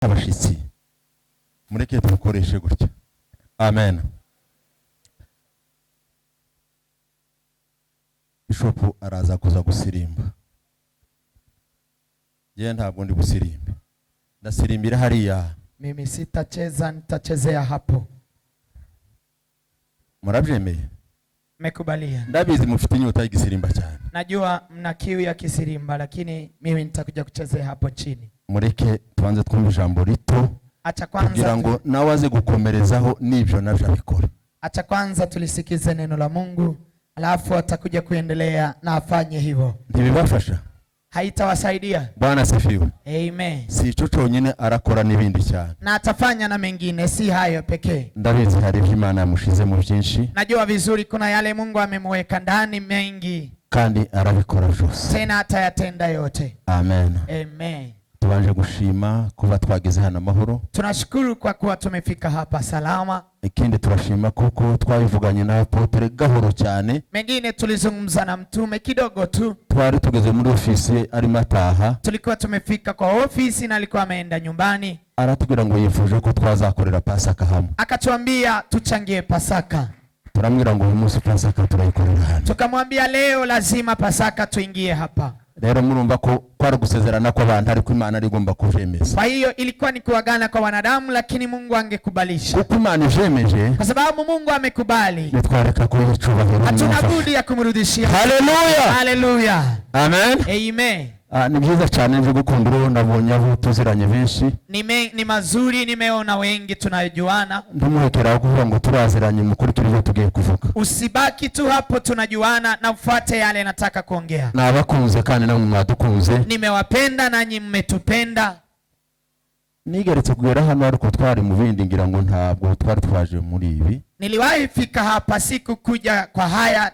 abashitsi mureke tukoreshe gutya. Amen. Bishop araza kuza gusirimba. Je ntabwo ndi gusirimba. Ndasirimbira hariya. Mimi sitacheza, nitachezea hapo. Murabyemeye? Mekubalia. Ndabizi mufite inyota y'igisirimba cyane. Najua mna kiu ya kisirimba, lakini mimi nitakuja kuchezea hapo chini. Mureke tuanze twumva ijambo rito. Acha kwanza kugira ngo nawaze gukomerezaho nibyo nabikora. Acha kwanza tulisikize neno la Mungu, alafu atakuja kuendelea na afanye hivyo. Ntibibafasha? Haitawasaidia. Bwana asifiwe. Amen. Si cyo cyonyine arakora n'ibindi cyane. Na atafanya na mengine, si hayo pekee. Ndabizi hari Imana yamushize mu byinshi. Najua vizuri kuna yale Mungu amemweka ndani mengi. Kandi arabikora byose. Tena atayatenda yote. Amen. Amen. Tubanje gushima kuba twageze hano amahoro. Tunashukuru kwa kuwa tumefika hapa salama. Ikindi turashima kuko twabivuganye na Apotre gahoro cyane. Mengine tulizungumza na mtume kidogo tu. Twari tugeze muri ofisi ari mataha. Tulikuwa tumefika kwa ofisi na alikuwa ameenda nyumbani. Aratubwira ngo yifuje ko twazakorera Pasaka hamwe. Akatuambia tuchangie Pasaka. Turamwira ngo uyu munsi Pasaka turayikorera hano. Tukamwambia leo lazima Pasaka tuingie hapa. Rero murumva ko kwari gusezerana ko abantu ariko Imana igomba kujemeza. Kwa hiyo ilikuwa ni kuagana kwa wanadamu, lakini Mungu angekubalisha. Kuko Imana ijemeje. Kwa sababu Mungu amekubali. Nitwareka ko yicubahiro. Hatuna budi ya kumrudishia. Haleluya. Haleluya. Amen. Amen. Ni byiza cyane nje gukundira nabonye abo tuziranye benshi. Ni mazuri, nimeona wengi tunajuana. Ndumuhekera kuvuga ngo turaziranye mukurikira ibyo tugiye kuvuga. Usibaki tu hapo tunajuana na ufuate yale nataka kuongea. Nabakunze kandi namwe mwadukunze. Nimewapenda nanyi mmetupenda. Nigeretse kugera hano ariko twari mu bindi ngira ngo ntabwo twari twaje muri ibi. Niliwahi fika hapa, siku kuja kwa haya,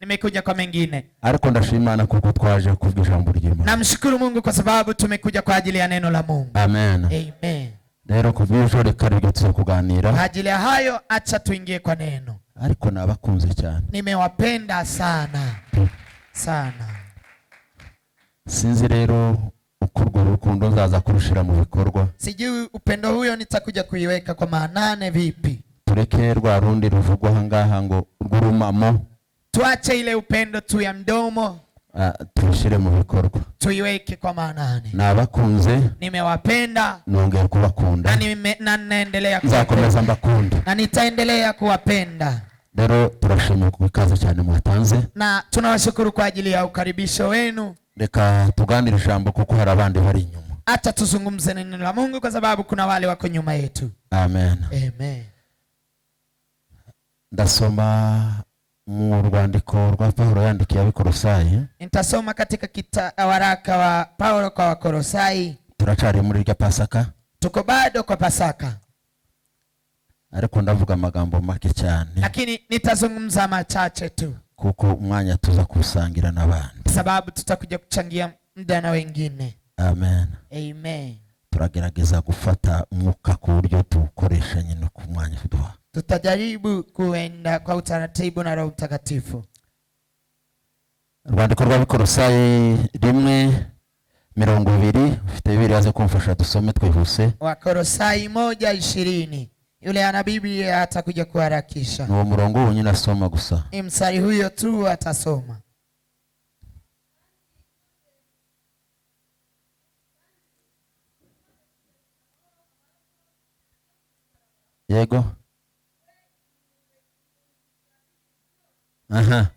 nimekuja kwa mengine. Ariko ndashimana kuko twaje kuvuga ijambo ry'Imana. Namshukuru Mungu kwa sababu tumekuja kwa ajili ya neno la Mungu. Amen. Amen. Rero kubw'ibyo reka ryo tuze kuganira. Kwa ajili ya hayo acha tuingie kwa neno. Ariko nabakunze cyane. Nimewapenda sana. Sana. Sinzi rero ukurwo rukundo nzaza kurushira mu bikorwa. Sijui upendo huyo nitakuja kuiweka kwa maanane vipi. Tureke rwa rundi ruvugwa hangaha ngo rw'urumamo. Tuache ile upendo tu ya mdomo. Tushire mu bikorwa. Tuiweke kwa maanane. Nabakunze. Nimewapenda. Nongeye kubakunda. Na naendelea kuzakomeza mbakunda. Na nitaendelea kuwapenda. Rero turashimye kubikaza cyane mwatanze. Na tunawashukuru kwa ajili ya ukaribisho wenu. Reka tuganire ijambo kuko hari abandi bari inyuma. Acha tuzungumze neno la Mungu kwa sababu kuna wale wako nyuma yetu. Amen. Amen. Ndasoma mu rwandiko rwa Paulo yandikiye Abakolosayi. Nitasoma katika waraka wa Paulo kwa Wakolosai. Turacari muri rya Pasaka. Tuko bado kwa Pasaka. Ariko ndavuga amagambo make cyane. Lakini nitazungumza machache tu. Kuko umwanya tuza kusangira n'abandi. Sababu tutakuja kuchangia muda na wengine. Amen. Amen. Turagerageza gufata umwuka ku buryo tukoresha nyine ku mwanya tuduha. Tutajaribu kuenda kwa utaratibu na Roho Mtakatifu. Rwandiko rw'Abakolosayi 1:20 ufite Biblia aze kumfasha dusome twihuse. Wakolosai 1:20. Yule ana Biblia atakuja kuharakisha. Ni murongo wonyine asoma gusa. Ni mstari huyo tu atasoma. Yego. Aha.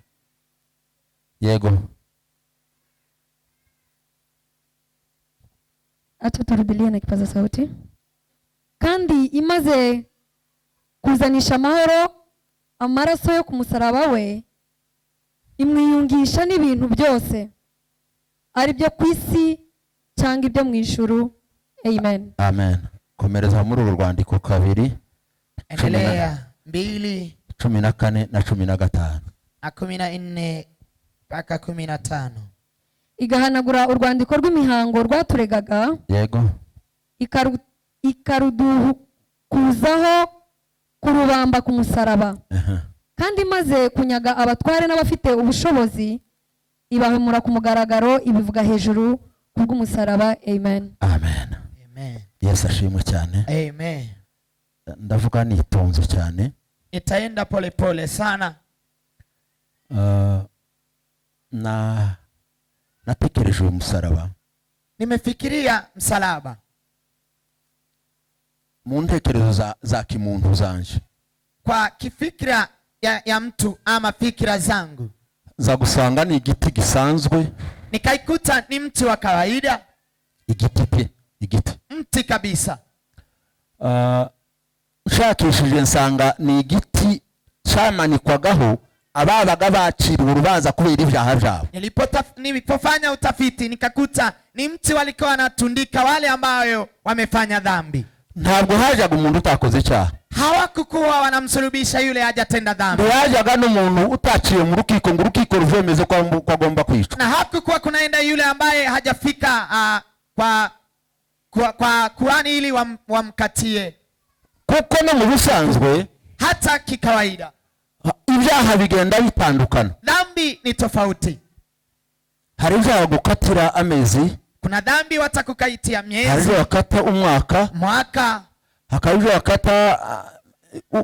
Yego. Acha turudilie na kipaza sauti. Kandi imaze kuzanisha amahoro amaraso yo kumusaraba we imwiyungisha n'ibintu byose ari byo kwisi cyangwa ibyo mu ijuru. Amen. Amen. Komereza muri uru rwandiko kabiri. Endelea 2:14 na 15. 14 mpaka 15. Igahanagura urwandiko rw'imihango rwaturegaga. Yego. Ikarudukuzaho kurubamba ku musaraba. Kandi maze kunyaga abatware n'abafite ubushobozi ibahemura ku mugaragaro ibivuga hejuru kubw'umusaraba. Amen. Amen. Amen. Yesu ashimwe cyane. Amen. Ndavuga nitonze cyane. Nitaenda pole pole sana. Natekereje umusaraba. Nimefikiria msalaba mu ntekerezo za kimuntu zanje. Kwa kifikira ya mtu ama fikira zangu. Za gusanga ni igiti gisanzwe. Nikaikuta ni mti wa kawaida. Igiti. Mti kabisa. Nshakishije nsanga ni igiti cyamanikwagaho ababaga baciriwe urubanza kubera ibyaha byabo. Nilipofanya utafiti nikakuta ni mti walikuwa wanatundika wale ambao wamefanya dhambi. Ntabwo hajaga umuntu utakoze icyaha. Hawakukuwa wanamsulubisha yule hajatenda dhambi. Hajaga n'umuntu utaciye mu rukiko ngo urukiko ruvemeze ko agomba kwicwa. Na hakukuwa kunaenda yule ambaye hajafika kwa kuhani ili wamkatie. Kuko no mu busanzwe hata kikawaida ibyaha bigenda bitandukana. Dhambi ni tofauti. Hari ibyaha gukatira amezi. Kuna dhambi watakukaitia miezi. Hari wakata mwaka. Hakabije wakata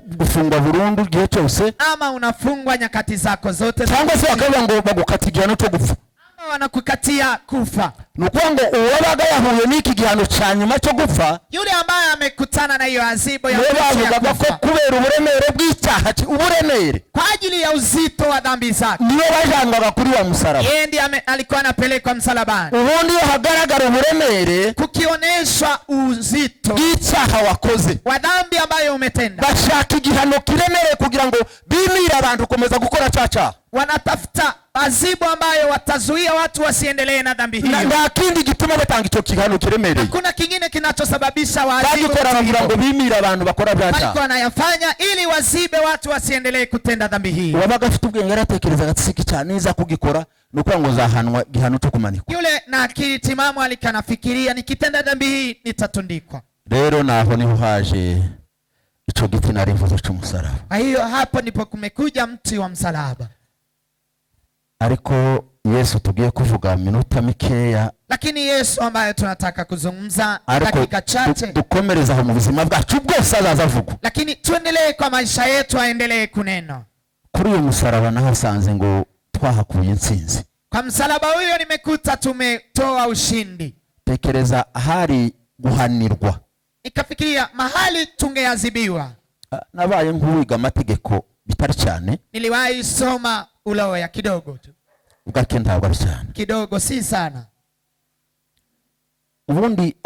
gufungwa burundu gihe cyose. Ama unafungwa nyakati zako zote. Cyangwa se wakavuga ngo bagukata igihano cyo gupfa. Ama wanakukatia kufa. Nuko ngo uwabaga yahuye n'iki gihano cya nyuma cyo gupfa. Yule ambaye amekutana na hiyo adhabu ya kufa. Ko kubera uburemere bw'icyaha uburemere. Kwa ajili ya uzito wa dhambi zake. Niyo bajangaga kuri wa musaraba. Yeye ndiye alikuwa anapelekwa msalabani. Ubundi hagaragara uburemere kukionyesha uzito bw'icyaha wakoze. Wa dhambi ambayo umetenda. Bashaka igihano kiremere kugira ngo bimire abantu komeza gukora cyaha. Wanatafuta adhabu ambayo watazuia watu wasiendelee na dhambi hiyo. Na kindi gituma batanga icyo kihano kiremere. Hakuna kingine kinachosababisha waadhibu. Bagira ngo bimire abantu bakora byaha. Walikuwa wanayafanya ili wazibe watu wasiendelee kutenda dhambi hiyo. Wabaga afite ubwenge aratekereza gatsiki cyane niza kugikora nuko ngo zahanwa gihano cyo kumanikwa. Yule na akili timamu alikanafikiria nikitenda dhambi hii nitatundikwa. Rero naho niho haje ico giti narivuze cy'umusaraba. Kwa hiyo hapo ndipo kumekuja mti wa msalaba. Ariko Yesu tugiye kuvuga minota mikeya. Lakini Yesu ambaye tunataka kuzungumza dakika chache. Dukomereza mu buzima bwacu bwose azavuga. Lakini tuendelee kwa maisha yetu aendelee kunena. Kuri uyu musaraba nahasanze ngo twahakuye intsinzi. Kwa msalaba huyo nimekuta tumetoa ushindi. Tekereza hari guhanirwa. Nikafikiria mahali tungeadhibiwa. Nabaye nk'uwiga amategeko bitari cyane. Niliwahi soma uloya kidogo tu. Ugake ntabwo ari cyane. Kidogo si sana. Ubundi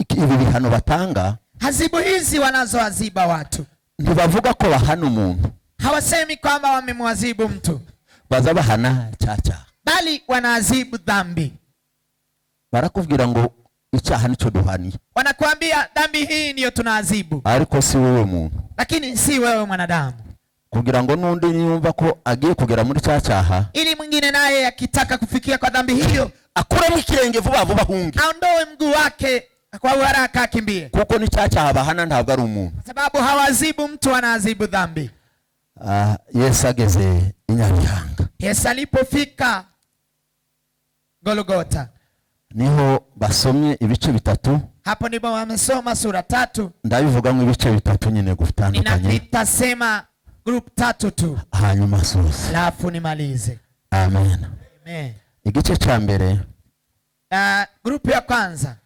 ibi bihano batanga. Adhabu hizi wanazoadhiba watu. Ntibavuga ko bahana umuntu. Hawasemi kwamba wamemwadhibu mtu. Baza bahana cyaha. Bali wanaadhibu dhambi. Barakubwira ngo icyaha nico duhani. Wanakuambia dhambi hii ndiyo tunaadhibu. Ariko si wewe muntu. Lakini si wewe mwanadamu. Kugira ngo nundi niyumva ko agiye kugera muri cyaha. Ili mwingine naye akitaka kufikia kwa dhambi hiyo akuremo ikirenge vuba vuba hungi. Aondoe mguu wake kwa haraka akimbie. Kuko ni cyaha bahana ntabwo ari umuntu. Sababu hawaadhibu mtu, anaadhibu dhambi. Yesu ageze inyabihanga. Yesu alipofika Golgotha. Niho basomye ibice bitatu. Hapo ndipo wamesoma sura 3. Ndabivuga mu ibice bitatu nyine gutandukanye. Nitasema group 3 tu. Hanyuma soza. Alafu nimalize. Amen. Amen. Igice cha mbere. Group ya kwanza.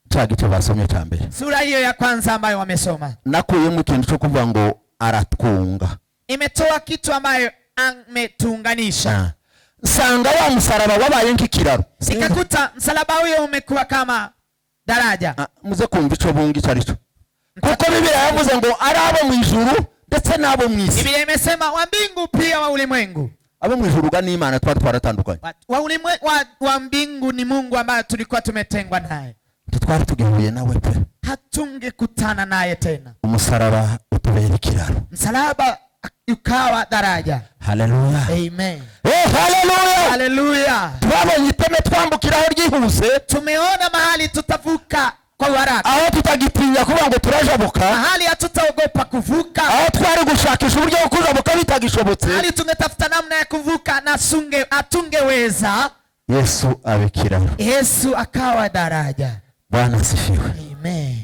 Cha gice basomye cha mbere. Sura hiyo ya kwanza ambayo wamesoma. Nakuyemo ikintu cyo kuvuga ngo aratwunga. Imetoa kitu ambayo ametuunganisha. Sanga wa msalaba wabaye nk'ikiraro. Nikakuta msalaba huyo umekuwa kama daraja. Muze kumva ico bungi cyarico. Kuko Biblia yavuze ngo ari abo mu ijuru ndetse nabo mu isi. Biblia imesema wa mbingu pia wa ulimwengu. Abo mu ijuru gani Imana twaratandukanye. Wa ulimwengu wa mbingu ni Mungu ambaye tulikuwa tumetengwa naye. Twari tugihuye nawe pe. Hatungekutana naye tena. Umusaraba utubera ikiraro. Msalaba ukawa daraja. Haleluya. Amen. Haleluya. Haleluya. Twabonye iteme twambukiraho ryihuse. Tumeona mahali tutavuka kwa haraka. Aho tutagitinya kuba ngo turajabuka. Mahali hatutaogopa kuvuka. Aho twari gushakisha uburyo bwo kujabuka bitagishobotse. Mahali tungetafuta namna ya kuvuka na atungeweza. Yesu abikiraro. Yesu akawa daraja. Bwana asifiwe. Amen.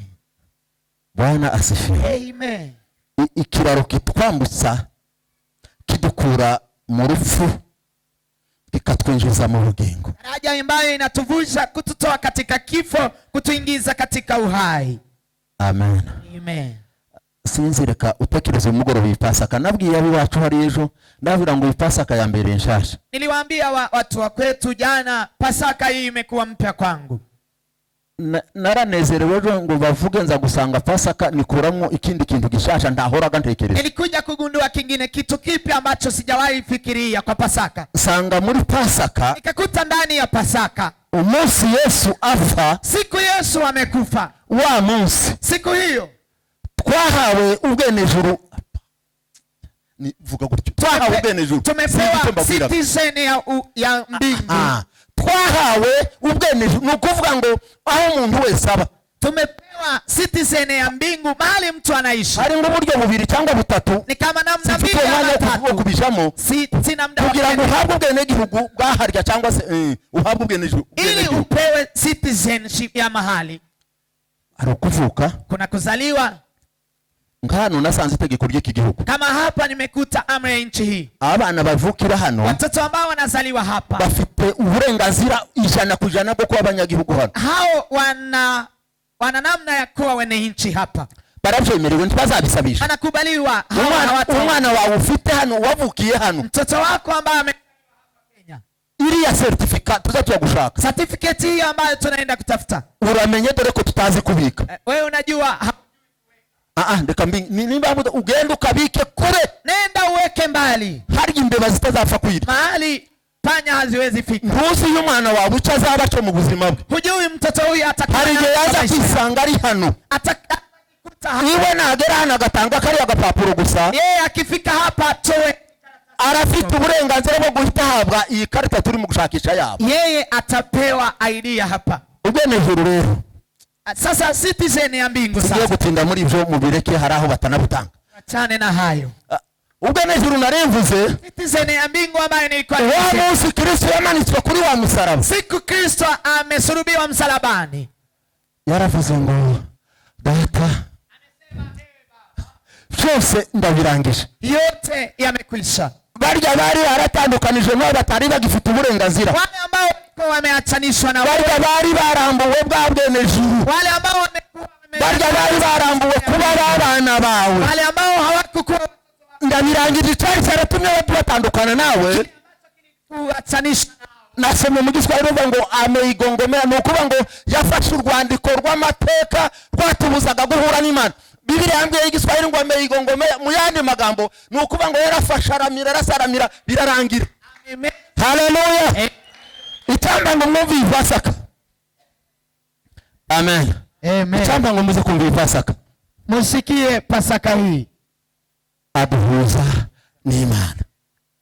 Bwana asifiwe. Amen. Ikiraro kitwambutsa kidukura mu rupfu kikatwinjiza mu bugingo. Daraja ambayo inatuvusha kututoa katika kifo kutuingiza katika uhai. Amen. Amen. Sinzi reka utekereze umugoroba ipasaka. Nabwiye abiwacu hari ejo ndabira ngo ipasaka ya mbere nshasha. Niliwaambia watu wa kwetu jana, Pasaka hii imekuwa mpya kwangu. Naranezerewe ejo ngo bavuge nza gusanga Pasaka nikuramwo ikindi kintu gishasha ndahoraga ntekereza. Nilikuja kugundua kingine kitu kipi ambacho sijawahi fikiria kwa Pasaka. Sanga muri Pasaka, nikakuta ndani ya Pasaka umunsi Yesu afa, siku Yesu amekufa, wa munsi siku hiyo twahawe ubwenejuru. Ni vuga gutyo, twahawe ubwenejuru, tumepewa citizen ya mbingu. Twahawe ubwenejuru nukuvuga ngo aho umuntu wese aba tumepewa citizen ya mbingu mahali mtu anaishi. Hari ngo buryo bubiri cyangwa butatu, ni kama namna mbili au kubijamo, sina muda kugira ngo uhabwe ubwenegihugu bwaharya cyangwa se uhabwe ubwenejuru, ili upewe citizenship ya mahali. Ari ukuvuka, kuna kuzaliwa. Ngano nasanze itegeko ry'iki gihugu. Kama hapa nimekuta amri ya nchi hii. Abana bavukira hano, watoto ambao wanazaliwa hapa, bafite uburenganzira 100% bwo kuba abanyagihugu hano. Hao wana namna ya kuwa wene nchi hapa. Barabyemerewe ntibazabisabisha. Anakubaliwa. Umwana wawe ufite hano, wavukiye hano, mtoto wako ambaye Kenya, ili ya certificate tuzatuya gushaka. Certificate hii ambayo tunaenda kutafuta. Uramenye dore ko tutazi kubika. Wewe unajua ndeka nimba ugenda ukabike kure. Nenda uweke mbali. Hari imbeba zitazapfa kwira. Mahali panya haziwezi fika. Ntuzi uyu mwana wawe ucazaba cyo mu buzima bwe. Hujui mtoto huyu atakuwa. Hari igihe yaza kwisanga ari hano. Iwe nagera hano agatanga kari agapapuro gusa. Yeye akifika hapa atoe. Arafite uburenganzira bwo guhita habwa iyi karita turi mu gushakisha yabo. Yeye atapewa idea hapa. Ubwenejuru rero. Sasa citizen ya mbingu sasa. Ngiye gutinda muri ivyo mubireke haraho batanabutanga. Achane na hayo. Ubwenejuru narevuze. Citizen ya mbingu ambayo nilikuwa wa munsi Kristo yamanitswe kuri wa musaraba. Siku Kristo amesulubiwa msalabani. Yaravuze ngo data, cyose ndabirangije. Yote yamekwisha. Barya bari aratandukanije nabo batari bagifite uburenganzira. Wale ambao wameachanishwa na wale bari barambuwe bwa bwenejuru. Wale ambao barya bari barambuwe kuba abana bawe. Wale ambao hawakukuwa. Ndabirangije cyari cyaratumye batandukana nawe. Kuachanishwa. Nasome mu Giswahili ngo ameigongomea, nukuba ngo yafashe urwandiko rw'amateka rwatubuzaga guhura n'Imana. Bibiri yambwiye Igiswahili ngo ameigongomea, mu yandi magambo nukuba ngo yarafashe aramira arasaramira birarangira. Amen. Haleluya. Itamba ngo mwumve Pasaka. Amen. Amen. Itamba ngo muze kumva Pasaka. Musikie Pasaka hii. Aduhuza n'Imana,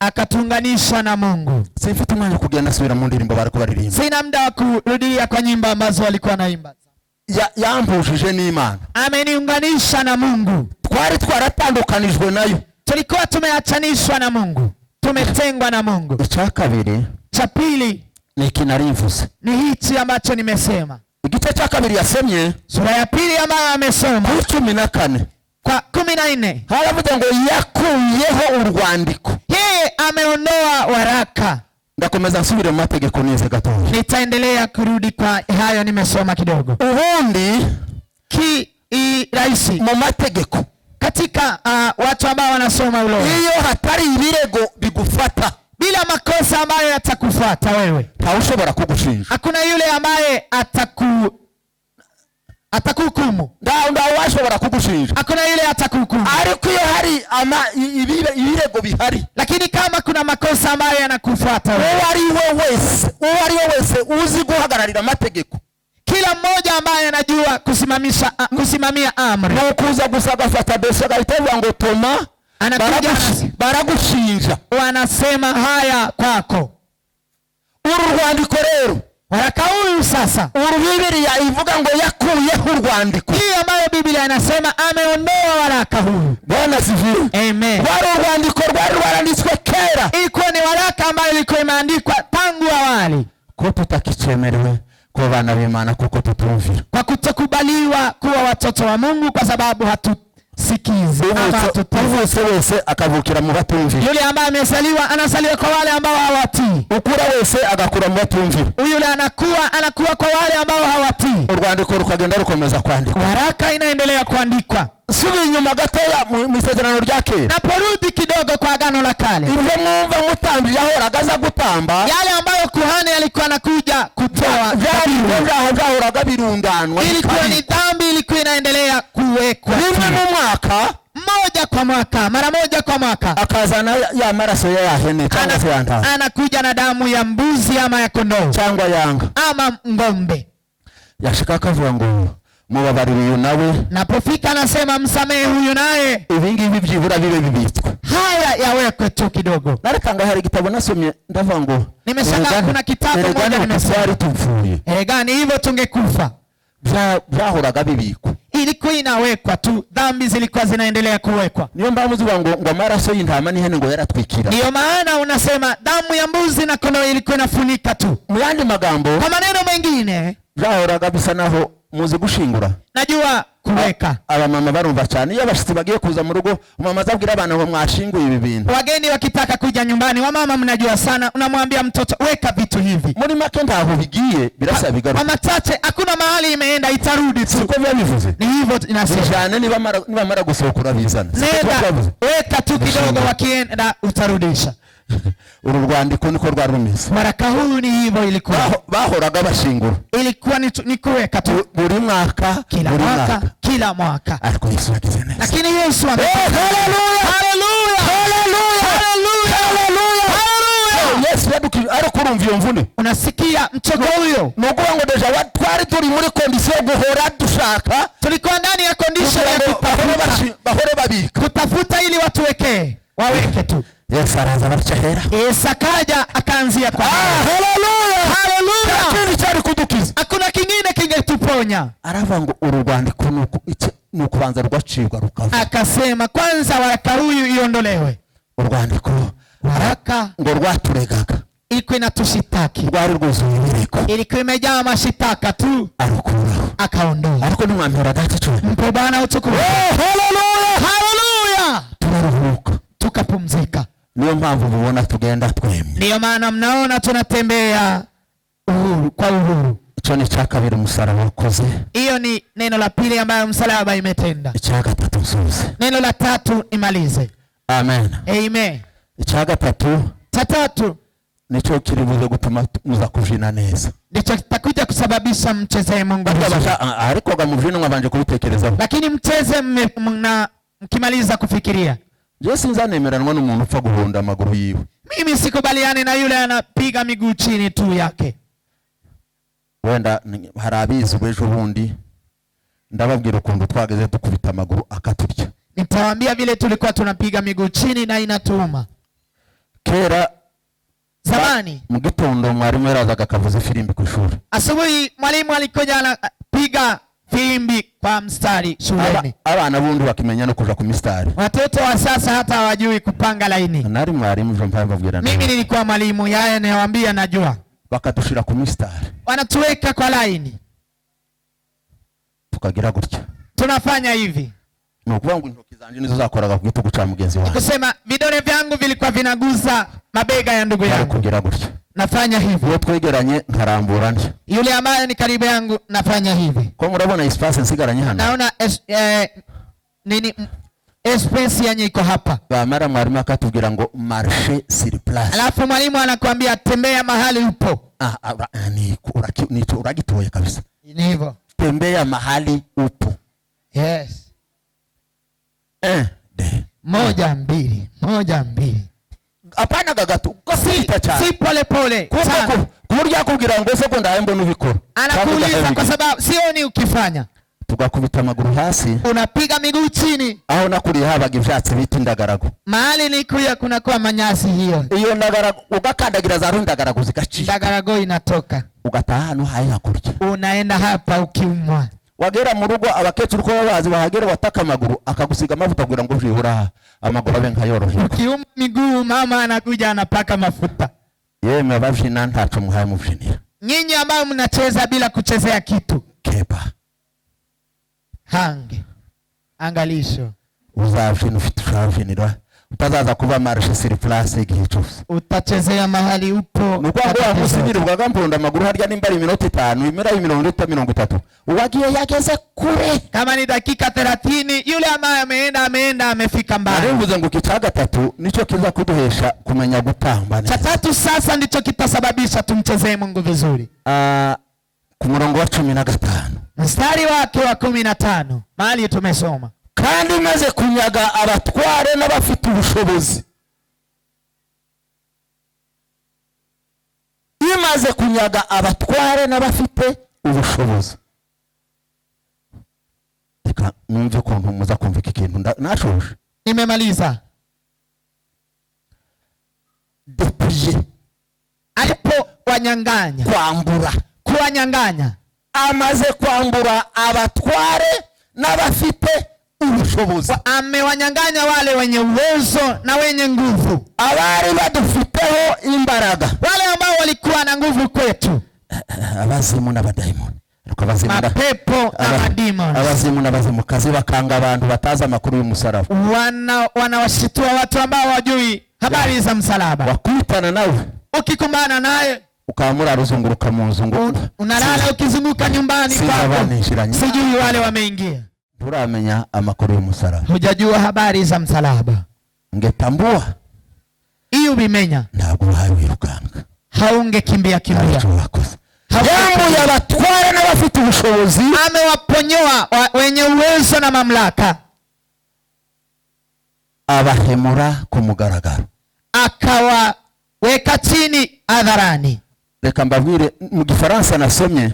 akatunganisha na Mungu. Sifite umwanya kugenda nasubira mu ndirimbo bariko baririmba. Sina muda wa kurudia kwa nyimbo ambazo walikuwa naimba. Yambujije n'Imana. Ameniunganisha na Mungu. Twari twaratandukanijwe nayo. Tulikuwa tumeachanishwa na Mungu. Tumetengwa na Mungu. Icya kabiri, cha pili ni kinarivuze. Ni hichi ambacho nimesema. Igice cha kabiri yasemye, sura ya pili ambayo amesoma 14 kwa 14. Haravuga ngo yakuyeho urwandiko. Yeye ameondoa waraka. Ndakomeza nsubire mu mategeko neze gatoya. Nitaendelea kurudi kwa hayo nimesoma kidogo. Ubundi raisi mu mategeko katika watu ambao wanasoma ulo. Iyo hatari ibirego bigufata, bila makosa ambayo yatakufuata wewe, haushobora kugushinja. Hakuna yule ambaye atakuhukumu. Nda washobora kugushinja. Hakuna yule atakuhukumu. Ariko iyo hari ibirego bihari, lakini kama kuna makosa ambayo yanakufuata wewe, uwo ari wese uzi guhagararira amategeko, kila mmoja ambaye anajua kusimamia amri, no kuza gusagafata bese gaitwa ngo Toma baragushinja, wanasema haya kwako. Uru rwandiko rero, waraka huyu sasa, Biblia ivuga ngo yakuyeho urwandiko. Hii ambayo Biblia inasema ameondoa waraka huyu. Bwana sifiwe. Amen. Waro urwandiko rwari rwaranditswe kera. Iko ni waraka ambayo ilikuwa imeandikwa tangu awali. Ko tutakicemerewe Kwa bana b'Imana kuko tutumvira. Kwa kutokubaliwa kuwa watoto wa Mungu kwa sababu hatusikizi ama hatutii. Uvutse wese akavukira mu batumvira. Yule ambaye amezaliwa anazaliwa kwa wale ambao hawatii. Ukura wese agakura mu batumvira. Yule anakuwa kwa wale ambao hawatii. Urwandiko rukagenda rukomeza kwandikwa. Waraka inaendelea kuandikwa. Subi nyuma gatoya mu isezerano rya kera. Naporudi kidogo kwa agano la kale. Ibyo mwumva mutambi yahoraga aza gutamba. Yale ambayo kuhani alikuwa anakuja kutoa. Byahoraga birundanwa. Ilikuwa ni dhambi ilikuwa inaendelea kuwekwa. Rimwe mu mwaka. Moja kwa mwaka, mara moja kwa mwaka. Akazana ya maraso ya hene cyangwa se yanda. Anakuja na damu ya mbuzi ama ya kondoo. Cyangwa yanga. Ama ngombe. Yashika akavuga ngo mubabarire uyu nawe. Napofika anasema msamehe huyu naye. Ibingibi byibura bibe bibitswe. Haya yawekwe tu kidogo. Narekanga hari gitabo nasomye ndavuga ngo nimeshangaa kuna kitabu moja nimesoma tupfuye. Gani hivyo tungekufa. Byahoraga bibikwa. Ilikuwa inawekwa tu, dhambi zilikuwa zinaendelea kuwekwa. Niyo mpamvu zivuga ngo amaraso y'intama n'ihene ngo yaratwikira. Ndio maana unasema damu ya mbuzi na kondoo ilikuwa inafunika tu. Mu yandi magambo, kwa maneno mengine, byahoraga bisa naho muzi gushingura. Najua kuweka. Abamama barumva cyane iyo abashitsi bagiye kuza mu rugo, umama azabwira abana ngo mwashinguye ibi bintu. Wageni wakitaka kuja nyumbani, wamama mnajua sana, unamwambia mtoto weka vitu hivi. Muri make ndaho bigiye birasa bigaruka. Mama tate hakuna mahali imeenda, itarudi tu. Siko byabivuze. Ni hivyo inasema. Jane niba mara gusokura bizana. Weka tu kidogo, wakienda utarudisha. Uru rwandiko niko rwarumeze. Waraka huu ni hivyo ilikuwa. Bahoraga bashingura. Ilikuwa ni kuweka tu buri mwaka, kila mwaka. Ariko Yesu yagize neza. Lakini Yesu haleluya! Haleluya! Haleluya! Haleluya! Haleluya! Yesu yadukije ariko urumva iyo mvune. Unasikia mchoko huyo? Nuko ngo deja twari turi muri condition guhora dushaka. Tulikuwa ndani ya condition ya bahore babika. Kutafuta ili watu waweke tu. Yesu araza barachahera. Yesu akaja akaanzia kwa. Haleluya! Haleluya! Kini cyari kudukiza. Hakuna kingine kingetuponya. Aravuga ngo uru rwandiko nuko banza rwacibwa rukava. Akasema kwanza waraka huyu iondolewe. Urwandiko waraka ngo rwaturegaga. Ilikuwa inatushitaki. Rwari rwuzuye ibirego. Ilikuwa imejaa mashitaka tu. Arukuraho. Akaondoa. Ariko nimwambira data cyo. Mpe Bwana utukufu. Haleluya! Haleluya! Tunaruhuka. Tukapumzika. Niyo mpamvu mubona tugenda twemye. Ndiyo maana mnaona tunatembea uhuru kwa uhuru. Ico ni cha kabiri umusaraba wakoze. Hiyo ni neno la pili ambayo msalaba imetenda. Ica gatatu nsubize. Neno la tatu imalize. Amen. Amen. Ica gatatu. Tatu. Nico kiribuze gutuma muza kujina neza. Ndicho kitakuja kusababisha mcheze Mungu. Ariko gamuvino mwabanje kubitekerezaho. Lakini mcheze mkimaliza kufikiria. Yesu nzanemeranwa n'umuntu upfa guhonda amaguru yiwe. Mimi sikubaliane na yule anapiga miguu chini tu yake. Wenda harabizi bejo bundi ndababwira ukuntu twageze dukubita amaguru akaturya. Nitawaambia vile tulikuwa tunapiga miguu chini na inatuuma. Kera zamani mu gitondo mwarimu yarazaga akavuza filimbi ku ishuri. Asubuhi mwalimu alikuja anapiga filimbi kwa mstari shuleni. Abana bundi bakimenya no kuja ku mistari. Watoto wa sasa hata hawajui kupanga laini. Nari mwarimu njo mpambabwira. Mimi nilikuwa mwalimu, yeye anawaambia najua. Bakatushira ku mistari. Wanatuweka kwa laini. Tukagira gutya. Tunafanya hivi. Nukuvuga ngo intoki zanje nizo zakoraga ku gitugu ca mugenzi wangu. Kusema vidole vyangu vilikuwa vinaguza mabega ya ndugu yangu. Kugira gutya. Nafanya hivi. Uwo twegeranye nkarambura nje. Yule ambaye ni karibu yangu nafanya hivi. Ko murabona espace nsigaranye hano. Naona space yenye iko hapa. Bamara mwarimu akatubwira ngo marche sur place. Alafu mwalimu anakuambia tembea mahali upo. Ni uragitoye kabisa. Ni hivyo. Tembea mahali upo. Yes. Moja mbili. Apana gagato. Si pole pole. Kurya kugira ngo se ko ndahembo nubikora. Anakuuliza kwa sababu sioni ukifanya. Tugakubita amaguru hasi. Unapiga miguu chini. Aho nakuri habaga ivyatsi biti ndagarago. Mahali nikuya kuna kwa manyasi hiyo. Iyo ndagarago ugakandagira za rundagarago zigaci. Ndagarago inatoka. Ugataha hano hayi hakurya. Unaenda hapa ukiumwa. Wagera mu rugo abakecuru ko babazi bahagera wataka amaguru akagusiga amavuta kugira ngo ujihura amaguru abe nkayorohe. Ukiumwa miguu mama anakuja anapaka mafuta. Yeme abavina ntaco muhaye muvunira. nyinyi ambao mnacheza bila kuchezea kitu. keba Hange angalisho, uzavina ufite ushavinira utazaza kuba marshe siri place igihe cyose utachezea mahali upo. nuko ngo amusibirirwaga mpunda amaguru harya nimba ari iminota 5 imera 30 uwagiye yageze kure. Kama ni dakika 30 yule ambaye ameenda amefika mbali. Arivuze ngo kicaga 3 nico kiza kuduhesha kumenya gutamba neza. Cha 3 sasa ndicho kitasababisha tumchezee Mungu vizuri. Ku murongo wa 15 mstari wake wa 15 mahali tumesoma, kandi maze kunyaga abatware n'abafite ubushobozi. Imaze kunyaga abatware n'abafite ubushobozi. Reka numve ko muza kumva iki kintu nashoje. Nimemaliza. Depuis alipo wanyang'anya, kwambura, kuwanyang'anya, amaze kwambura abatware n'abafite ubushobozi. Amewanyang'anya wale wenye uwezo na wenye nguvu, abari badufiteho imbaraga, wale ambao walikuwa na nguvu kwetu, abazimu n'abadaimoni. Mapepo na madimoni. Abazimu n'abazimukazi bakanga abantu bataza amakuru y'umusaraba. Wanawashitua watu ambao wajui habari za msalaba. Wakwitana nawe, ukikumbana naye ukamura ruzunguruka mu nzungu, unalala ukizunguka nyumbani kwako, sijui wale wameingia. Turamenya amakuru y'umusaraba, hujajua habari za msalaba. Ngetambua iyo ubimenya, ntabwo wirukanga, haungekimbia. Jambo ya batware n'abafite ubushobozi amewaponyoa wenye uwezo na mamlaka, abahemura ku mugaragaro, akawaweka chini hadharani. Reka mbabwire mu Gifaransa nasomye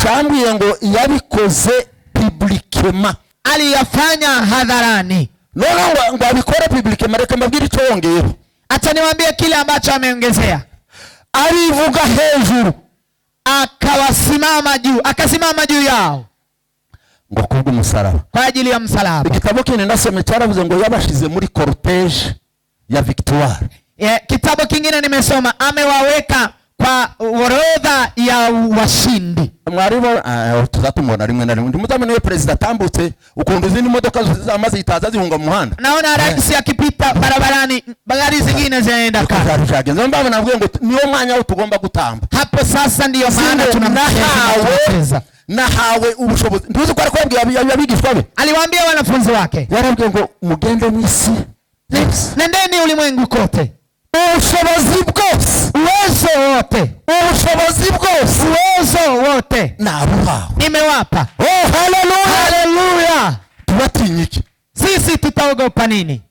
cyambwiye ngo yabikoze publiquement, aliyafanya hadharani. ngo abikore publiquement. Reka mbabwire icyo yongeyeho, acha niwaambie kile ambacho ameongezea. Alivuga hejuru, akasimama juu yao ngo kubwo umusaraba, kwa ajili ya msalaba. Igitabo kine nasome cyaravuze ngo yabashize muri cortege ya victoire. Kitabu kingine nimesoma amewaweka kwa orodha ya washindi. Mwaribo tuzatumona rimwe na rimwe ndimuzamene we president tambutse ukundu zindi modoka zamaze itaza zihunga mu muhanda, naona rais akipita barabarani bagari zingine zinaenda kasi. Nzo mbaba navuye ngo niyo mwanya tugomba gutamba hapo. Sasa ndiyo maana tunamcheza nahawe ubushobozi. Ntuzi ko ari kwabwiye abigishwa be, aliwaambia wanafunzi wake, yarabwiye ngo mugende mwisi, nendeni ulimwengu kote, ubushobozi bwose, uwezo wote, ubushobozi bwose, uwezo wote nabuhawe, nimewapa. Oh, haleluya, haleluya. Tubatinyiki, sisi tutaogopa nini?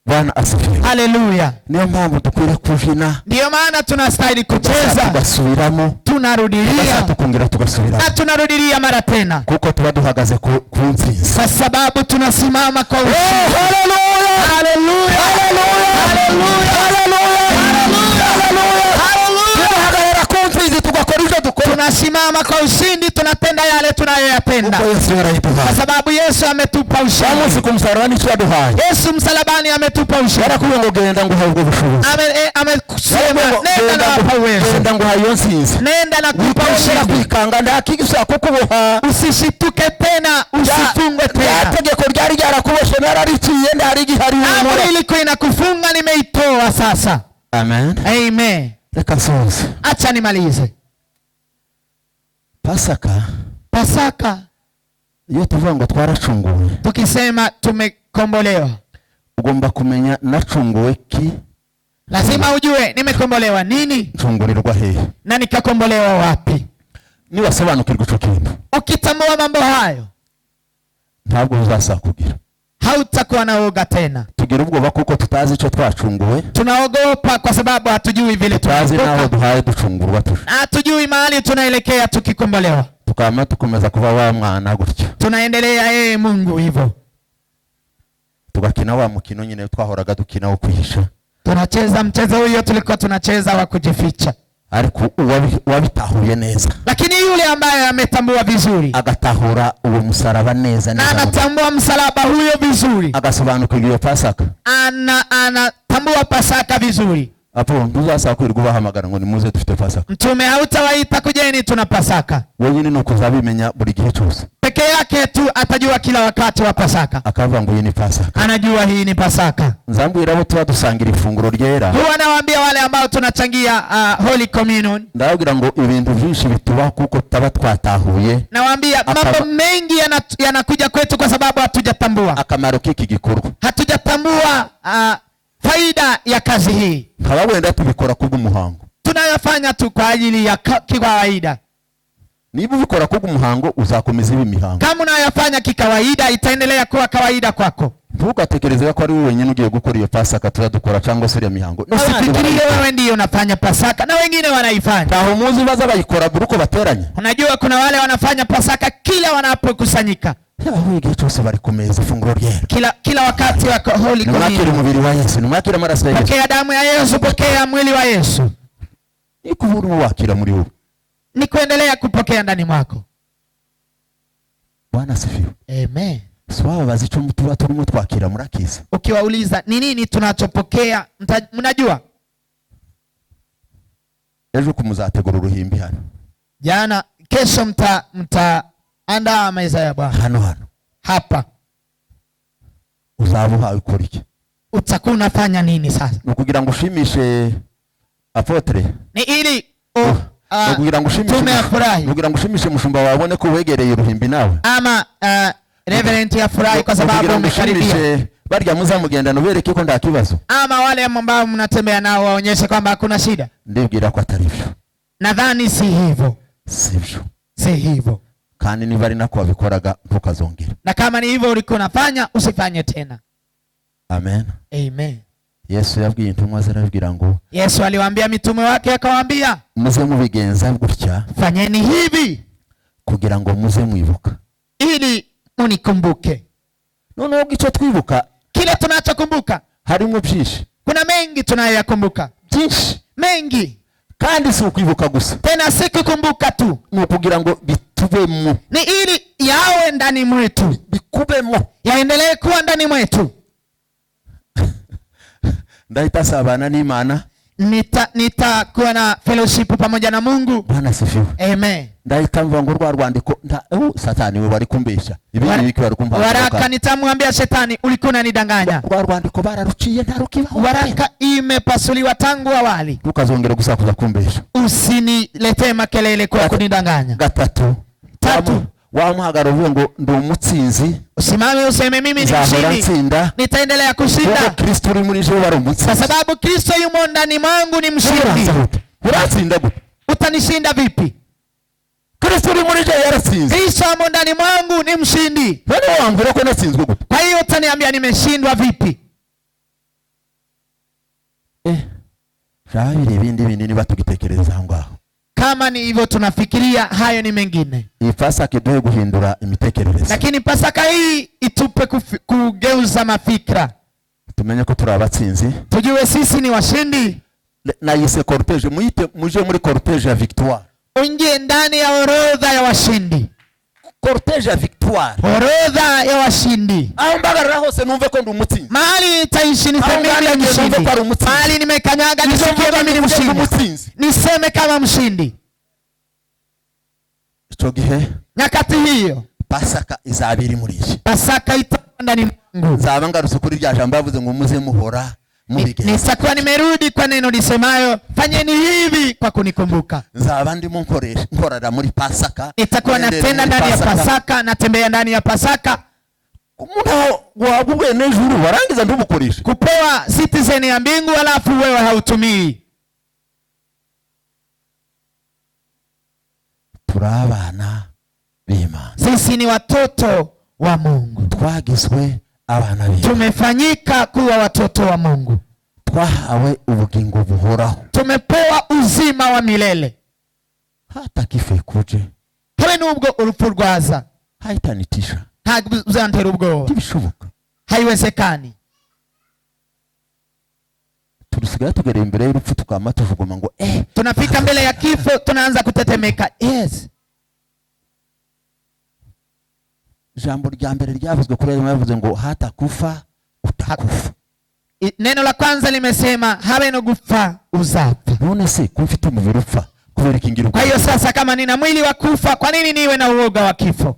Bwana asifiwe. Haleluya. Niyo mpamvu tukwiriye kujina, ndiyo maana tunastahili kucheza, tugasubiramo, tunarudilia, tukongera tugasubiramo, na tunarudilia mara tena, kuko tuba duhagaze ku nsinzi, kwa sababu tunasimama kwa ushindi. Haleluya, haleluya, haleluya, haleluya, haleluya. Tunasimama kwa ushindi, tunatenda yale tunayoyapenda, kwa sababu Yesu ametupa ushindi. Yesu msalabani ametupa ushindi. Amesema nenda na wapa uwezo, nenda na kupa ushindi. Usishituke tena, usifungwe tena. Amri ilikuwa inakufunga, nimeitoa sasa. Amen. Amen. Acha nimalize. Pasaka iyo tuvuga ngo twaracunguwe, tukisema tumekombolewa, ugomba kumenya nacunguwe ki. Lazima ujue nimekombolewa nini, ncungurirwa hehe na nikakombolewa wapi. Niwasobanukirwa ico kintu, ukitambua mambo hayo, ntabwo uzasakugira, hautakuwa na woga tena. Tugira ubwoba kuko tutazi ico twacunguwe. Tunaogopa kwa sababu hatujui vile tutazi naho duhaye ducungurwa tu, hatujui mahali tunaelekea tukikombolewa. Tukama tukomeza kuba wa mwana gutyo, tunaendelea Mungu hivyo, tugakina wa mukino nyine twahoraga dukina wo kwihisha. Tunacheza mchezo huyo tulikuwa tunacheza wa kujificha, ariko wabitahuye neza. Lakini yule ambaye ametambua vizuri, agatahura uwo musaraba neza, na anatambua msalaba huyo vizuri, agasobanukirwa Pasaka, anatambua Pasaka vizuri, Apo ntuzasaba kwirirwa ubahamagara ngo nimuze dufite Pasaka. Mtume hautawaita kujeni tuna Pasaka. Wenyine nuko uzabimenya buri gihe cyose. Peke yake tu atajua kila wakati wa Pasaka. Akavuga ngo iyi ni Pasaka. Anajua hii ni Pasaka. Nzambwira abo tuba dusangira ifunguro ryera. Huwa nawaambia wale ambao tunachangia Holy Communion. Ndabwira ngo ibintu byinshi bituba kuko taba twatahuye. Nawaambia mambo mengi yanakuja kwetu kwa sababu hatujatambua akamaro k'iki gikorwa. Hatujatambua faida ya kazi hii. Wenda tubikora kubw'umuhango. Tunayofanya tu kwa ajili ya kawaida. Niba ubikora kubw'umuhango uzakomeza ibi mihango. Kama unayofanya kikawaida itaendelea kuwa kawaida kwako. Ntugatekereze ko ari wowe wenyine ugiye gukora iyo Pasaka tuzadukora cyangwa se iyo mihango. Usifikirie wewe ndio unafanya Pasaka na wengine wanaifanya. Aho muzi baza bayikora buruko bateranye. Unajua kuna wale wanafanya Pasaka kila wanapokusanyika. Igihe cyose bari kumeza ifunguro ryera. Kila wakati wa Holy Communion. Mwakira umubiri wa Yesu, mwakira amaraso ya Yesu. Pokea damu ya Yesu, pokea mwili wa Yesu. Ni kuhuru wakira muri wowe. Ni kuendelea kupokea ndani mwako. Bwana asifiwe. Amen. Swaba bazicho mutuba turimo twakira murakiza. Ukiwauliza ni nini tunachopokea, mnajua? Ejo kumuzategura uruhimbi hano. Jana kesho mtaandaa meza ya Bwana. Hano. Hapa. Uzaba uhawe ukora iki? Utakuwa unafanya nini sasa? Nukugira ngo ushimishe apotre. Ni ili nukugira ngo ushimishe mushumba wabone ko wegereye uruhimbi nawe. Ama Reverend yafurahi kwa sababu umekaribia. Barya muzamugenda nubereke ko ndakibazo. Ama wale ambao mnatembea nao waonyeshe kwamba hakuna shida. Ndibwira ko atari byo. Nadhani si hivyo. Si hivyo. Kandi niba ari nako wabikoraga ntukazongera. Na kama ni hivyo ulikuwa unafanya usifanye tena. Amen. Amen. Yesu yabwiye intumwa zarabwira ngo. Yesu aliwaambia mitume wake akawaambia, muze mubigenza gutya. Fanyeni hivi kugira ngo muze mwibuka. Ili munikumbuke. Noneho gico twibuka. Kile tunachokumbuka. Harimo byinshi. Kuna mengi tunayoyakumbuka. Byinshi. Mengi. Kandi si ukwibuka gusa. Tena si kukumbuka tu. Ni kugira ngo bitubemo. Ni ili yawe ndani mwetu. Bikubemo. Yaendelee kuwa ndani mwetu. Ndahita sabana n'Imana. Nitakuwa na fellowship pamoja na Mungu. Bwana asifiwe. Amen. Ndahita mvuga ngo rwandiko Satani we wari kumbesha. Ibindi biki wari kumva. Waraka nitamwambia Shetani ulikuwa unanidanganya. Rwandiko bararuciye ntarukibaho. Waraka imepasuliwa tangu awali. Tukazongera gusakuza kumbesha. Usiniletee makelele kwa kunidanganya. Gatatu. Wamuhagara uvuga ngo ndi umutsinzi. Usimame useme mimi ni mshindi. Nitaendelea kushinda. Kristo uri muri jewe ari umutsinzi. Kwa sababu Kristo yumo ndani mwangu ni mshindi. Uratsinda gute? Utanishinda vipi? Kristo uri muri jewe yaratsinze. Kristo yumo ndani mwangu ni mshindi. Wewe wambira ko natsinzwe gute? Kwa hiyo utaniambia nimeshindwa vipi? Shauri ibindi niba tugitekereza aho ngaho. Kama ni hivyo tunafikiria, hayo ni mengine. Iyi Pasaka iduhe guhindura imitekerereze. Lakini Pasaka hii itupe kugeuza mafikra. Tumenye ko turi abatsinzi. Tujue sisi ni washindi. Na yise cortege muje muri cortege ya victoire. Unje ndani ya orodha ya washindi. Cortege ya victoire. Orodha ya washindi. Aho mbagarira hose numve ko ndi umutsinzi. Mahali nitaishi niseme mimi ni mshindi. Mahali nimekanyaga nisikie mimi ni mshindi. Niseme kama mshindi. Ico gihe nyakati hiyo Pasaka izabiri muri iki. Pasaka itandani Mungu. Nzaba ngarutse kuri rya jambo bavuze ngo muze muhora mubigenza. Nitakuwa nimerudi kwa neno lisemayo fanyeni hivi kwa kunikumbuka. Nzaba ndimo nkorera muri Pasaka. Nitakuwa natenda ndani ya Pasaka, natembea ndani ya Pasaka. Umuntu wagubwe n'ijuru warangiza ndubukoresha. Kupewa citizen ya mbingu alafu wewe hautumii. Turabana b'Imana. Sisi ni watoto wa Mungu. Twagizwe abana b'Imana. Tumefanyika kuwa watoto wa Mungu. Twahawe ubugingo buhoraho. Tumepewa uzima wa milele. Hata kife kuje. Habe nubwo urupfu rwaza. Haitanitisha. Ntabwo uzantera ubwoba. Tibishoboka. Haiwezekani. Turusigaye tugereye imbere y'urupfu tukama tuvugoma ngo tunafika mbele ya kifo tunaanza kutetemeka. Yes. Jambo rya mbere ryavuzwe kuri ayo yavuze ngo hata kufa utakufa. Neno la kwanza limesema habe no gupfa uzapfa. None se kumfite umubiri upfa kubera ikingira. Kwa hiyo sasa kama nina mwili wa kufa, kwa nini niwe na uoga wa kifo?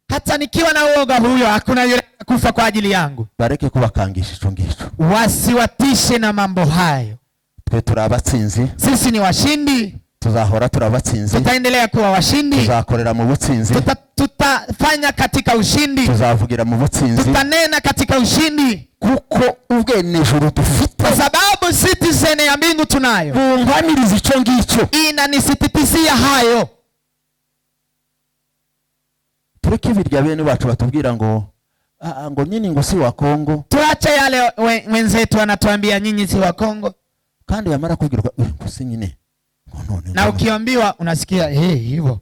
Hata nikiwa na uoga huyo, hakuna yule kufa kwa ajili yangu. Bareke kubakangisha ico ngico. Wasiwatishe na mambo hayo. Twe turabatsinzi. Sisi ni washindi. Tuzahora turabatsinzi. Tutaendelea kuwa washindi. Tuzakorera mu butsinzi. Tutafanya katika ushindi. Tuzavugira mu butsinzi. Tutanena katika ushindi. Kuko ubwene ijuru dufite. Kwa sababu citizen ya mbingu tunayo. Bungamiriza ico ngico. Inanisititizia hayo. Tureke birya bene bacu batubwira ngo ngo nyinyi ngo si wa Kongo. Tuache yale wenzetu wanatuambia nyinyi si wa Kongo. Kandi yamara kubwirwa ngo si nyine. Na ukiambiwa unasikia hivyo.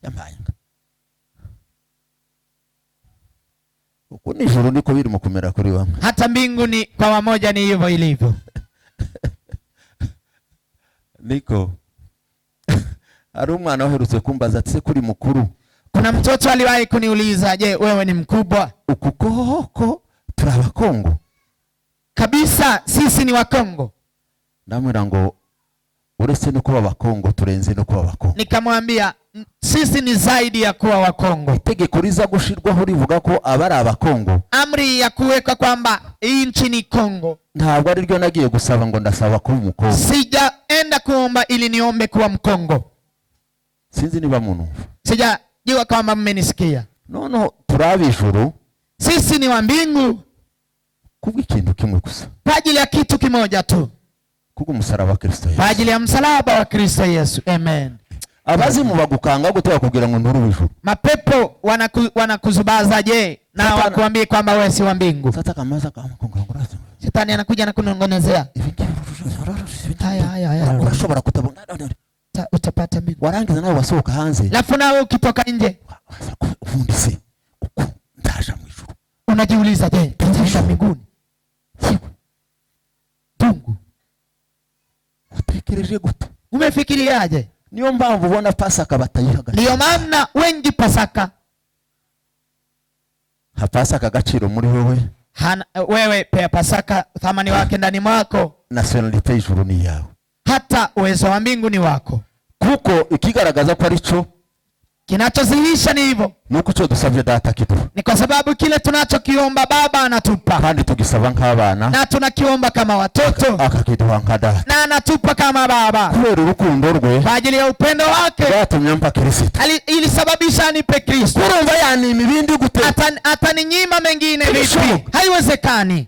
Yambayanga. Uko ni ijuru niko biri mu kumera kuri wamwe. Hata mbinguni kwa wamoja ni hivyo ilivyo. Niko. Ari umwana waherutse kumbaza ati kuri mukuru. Kuna mtoto aliwahi kuniuliza, je, wewe ni mkubwa? Ukukoko turaba Kongo. Kabisa sisi ni wa Kongo. Namwira ngo uretse no kuba Kongo turenze no kuba Kongo. Nikamwambia sisi ni zaidi ya kuwa wa Kongo. Itegeko riza gushirwaho rivuga ko abari abakongo. Amri ya kuweka kwamba hii nchi ni Kongo. Ntabwo ari ryo nagiye gusaba ngo ndasaba kuba Mkongo. Sijaenda kuomba ili niombe kuwa Mkongo. Sinzi niba munumva. Sijajua kama mmenisikia. No turabijuru. Sisi ni wa mbingu. Kubw'ikintu kimwe gusa. Kwa ajili ya kitu kimoja tu. Kubw'umusaraba wa Kristo Yesu. Kwa ajili ya msalaba wa Kristo Yesu. Amen. Abazimu bagukanga gutera kugira ngo nduru wijuru. Mapepo wanakuzubaza je na wakuambie kwamba wewe si wa mbingu. Sasa kamaza kama kongora. Shetani anakuja na kunongonezea. Haya. Urashobora kutabona. Utapata mbingu. Warangiza nawe wasohoka hanze. Alafu nawe ukitoka nje. Ufundise. Uko ndaja mwijuru. Unajiuliza je, nitaenda mbinguni? Tungu. Watekereje gute? Umefikiriaje? Niyo mpamvu ubona Pasaka batayihaga. Ndio maana wengi Pasaka. Pasaka agaciro muri wewe pia Pasaka thamani wake ndani mwako. Nationality y'ijuru ni yawe. Hata uwezo wa mbingu ni wako. Kuko ikigaragaza ko ari cyo kinachozihisha ni hivyo. Nuko cyo dusabye data kitu. Ni kwa sababu kile tunachokiomba Baba anatupa. Kandi tugisaba nk'abana. Na tunakiomba kama watoto. Akakiduha nka data. Na anatupa kama Baba. Kubera urukundo rwe. Kwa ajili ya upendo wake. Yatumye mpa Kristo. Ilisababisha anipe Kristo. Kurumva yani imibindi gute. Ataninyima mengine vipi? Haiwezekani.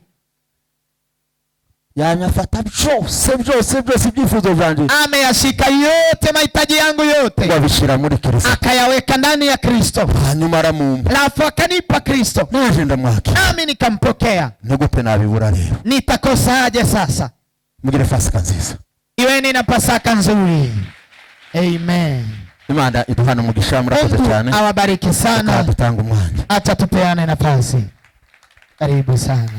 Yanyafata byose ibyifuzo byanje. Ameyashika yote mahitaji yangu yote. Wabishira muri Kristo. Akayaweka ndani ya Kristo. Hanyuma aramumpa. Alafu akanipa Kristo. Naje ndamwakira. Nami nikampokea. Nigute nabibura rero. Nitakosaje sasa? Mugire Pasaka nziza. Iweni na Pasaka nzuri. Amen. Imana iduhana umugisha murakoze cyane. Awabariki sana. Atanga umwanya. Acha tupeane nafasi. Karibu sana.